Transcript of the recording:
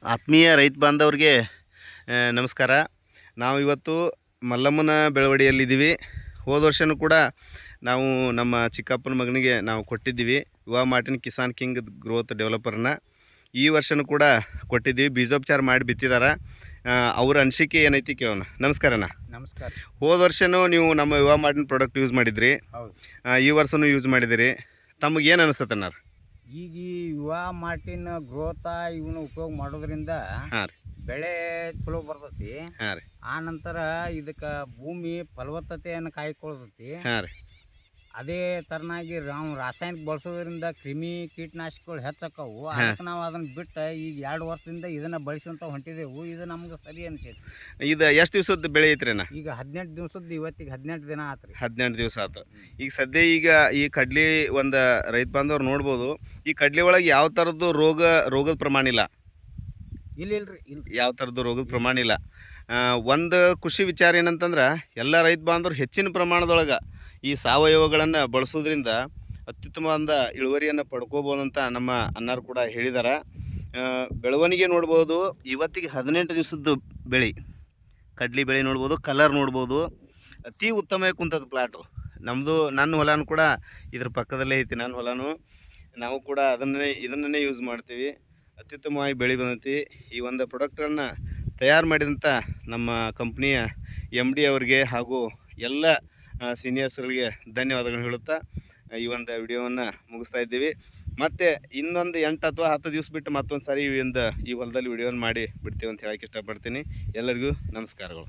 ಆತ್ಮೀಯ ರೈತ ಬಾಂಧವರಿಗೆ ನಮಸ್ಕಾರ. ನಾವು ಇವತ್ತು ಮಲ್ಲಮ್ಮನ ಬೆಳವಡಿಯಲ್ಲಿದ್ದೀವಿ. ಹೋದ ವರ್ಷವೂ ಕೂಡ ನಾವು ನಮ್ಮ ಚಿಕ್ಕಪ್ಪನ ಮಗನಿಗೆ ನಾವು ಕೊಟ್ಟಿದ್ದೀವಿ ಯುವ ಮಾರ್ಟಿನ್ ಕಿಸಾನ್ ಕಿಂಗ್ ಗ್ರೋತ್ ಡೆವಲಪರ್ನ. ಈ ವರ್ಷವೂ ಕೂಡ ಕೊಟ್ಟಿದ್ದೀವಿ. ಬೀಜೋಪಚಾರ ಮಾಡಿ ಬಿತ್ತಿದ್ದಾರೆ. ಅವ್ರ ಅನಿಸಿಕೆ ಏನೈತಿ ಕೇಳೋಣ. ನಮಸ್ಕಾರಣ್ಣ. ನಮಸ್ಕಾರ. ಹೋದ ವರ್ಷವೂ ನೀವು ನಮ್ಮ ಯುವ ಮಾರ್ಟಿನ್ ಪ್ರಾಡಕ್ಟ್ ಯೂಸ್ ಮಾಡಿದ್ರಿ. ಹೌದು. ಈ ವರ್ಷವೂ ಯೂಸ್ ಮಾಡಿದಿರಿ. ತಮಗೇನು ಅನಿಸ್ತತಣ್ಣ? ಈಗ ಈ ಯುವ ಮಾರ್ಟಿನ್ ಗ್ರೋತ ಇವನ್ನ ಉಪಯೋಗ ಮಾಡೋದ್ರಿಂದ ಹಾಂ ರೀ. ಬೆಳೆ ಚಲೋ ಬರ್ತೈತಿ. ಹಾಂ ರೀ. ಆ ನಂತರ ಇದಕ್ಕೆ ಭೂಮಿ ಫಲವತ್ತತೆಯನ್ನು ಕಾಯ್ಕೊಳ್ತೈತಿ. ಹಾಂ ರೀ. ಅದೇ ಥರನಾಗಿ ನಾವು ರಾಸಾಯನಿಕ ಬಳಸೋದ್ರಿಂದ ಕ್ರಿಮಿ ಕೀಟನಾಶಕಗಳು ಹೆಚ್ಚಾಕವು. ಅದಕ್ಕೆ ನಾವು ಅದನ್ನು ಬಿಟ್ಟು ಈಗ 2 ವರ್ಷದಿಂದ ಇದನ್ನು ಬಳಸುವಂತ ಹೊಂಟಿದೆವು. ಇದು ನಮ್ಗೆ ಸರಿ ಅನಿಸೈತಿ. ಇದು ಎಷ್ಟು ದಿವಸದ ಬೆಳೆ ಐತ್ರಿ ಅಣ್ಣ? ಈಗ 18 ದಿವಸದ್ದು, ಇವತ್ತಿಗೆ 18 ದಿನ ಆತ್ರಿ. 18 ದಿವಸ ಆಯ್ತು. ಈಗ ಸದ್ಯ ಈ ಕಡ್ಲಿ ಒಂದು ರೈತ ಬಾಂಧವ್ರು ನೋಡ್ಬೋದು. ಈ ಕಡ್ಲಿ ಒಳಗೆ ಯಾವ ಥರದ್ದು ರೋಗದ ಪ್ರಮಾಣ ಇಲ್ಲ. ಇಲ್ರಿ. ಯಾವ ಥರದ್ದು ರೋಗದ ಪ್ರಮಾಣ ಇಲ್ಲ. ಒಂದು ಖುಷಿ ವಿಚಾರ ಏನಂತಂದ್ರೆ ಎಲ್ಲ ರೈತ ಬಾಂಧವರು ಹೆಚ್ಚಿನ ಪ್ರಮಾಣದೊಳಗೆ ಈ ಸಾವಯವಗಳನ್ನು ಬಳಸೋದ್ರಿಂದ ಅತ್ಯುತ್ತಮವಾದ ಇಳುವರಿಯನ್ನು ಪಡ್ಕೋಬೋದು ಅಂತ ನಮ್ಮ ಅಣ್ಣಾರು ಕೂಡ ಹೇಳಿದ್ದಾರೆ. ಬೆಳವಣಿಗೆ ನೋಡ್ಬೋದು. ಇವತ್ತಿಗೆ 18 ದಿವಸದ್ದು ಬೆಳೆ ಕಡ್ಲಿ ಬೆಳೆ ನೋಡ್ಬೋದು. ಕಲರ್ ನೋಡ್ಬೋದು. ಅತಿ ಉತ್ತಮ ಕುಂತದ ಪ್ಲಾಟು. ನನ್ನ ಹೊಲನೂ ಕೂಡ ಇದ್ರ ಪಕ್ಕದಲ್ಲೇ ಐತಿ. ನನ್ನ ಹೊಲನೂ ನಾವು ಕೂಡ ಇದನ್ನೇ ಯೂಸ್ ಮಾಡ್ತೀವಿ. ಅತ್ಯುತ್ತಮವಾಗಿ ಬೆಳೆ ಬಂದೈತಿ. ಈ ಒಂದು ಪ್ರಾಡಕ್ಟನ್ನು ತಯಾರು ಮಾಡಿದಂಥ ನಮ್ಮ ಕಂಪ್ನಿಯ MD ಅವರಿಗೆ ಹಾಗೂ ಎಲ್ಲ ಸೀನಿಯರ್ಸ್ಗಳಿಗೆ ಧನ್ಯವಾದಗಳು ಹೇಳುತ್ತಾ ಈ ಒಂದು ವಿಡಿಯೋವನ್ನು ಮುಗಿಸ್ತಾ ಇದ್ದೀವಿ. ಮತ್ತು ಇನ್ನೊಂದು 8 ಅಥವಾ 10 ದಿವಸ ಬಿಟ್ಟು ಮತ್ತೊಂದು ಸಾರಿ ಈ ಹೊಲದಲ್ಲಿ ವಿಡಿಯೋನ ಮಾಡಿ ಬಿಡ್ತೀವಿ ಅಂತ ಹೇಳೋಕ್ಕೆ ಇಷ್ಟಪಡ್ತೀನಿ. ಎಲ್ಲರಿಗೂ ನಮಸ್ಕಾರಗಳು.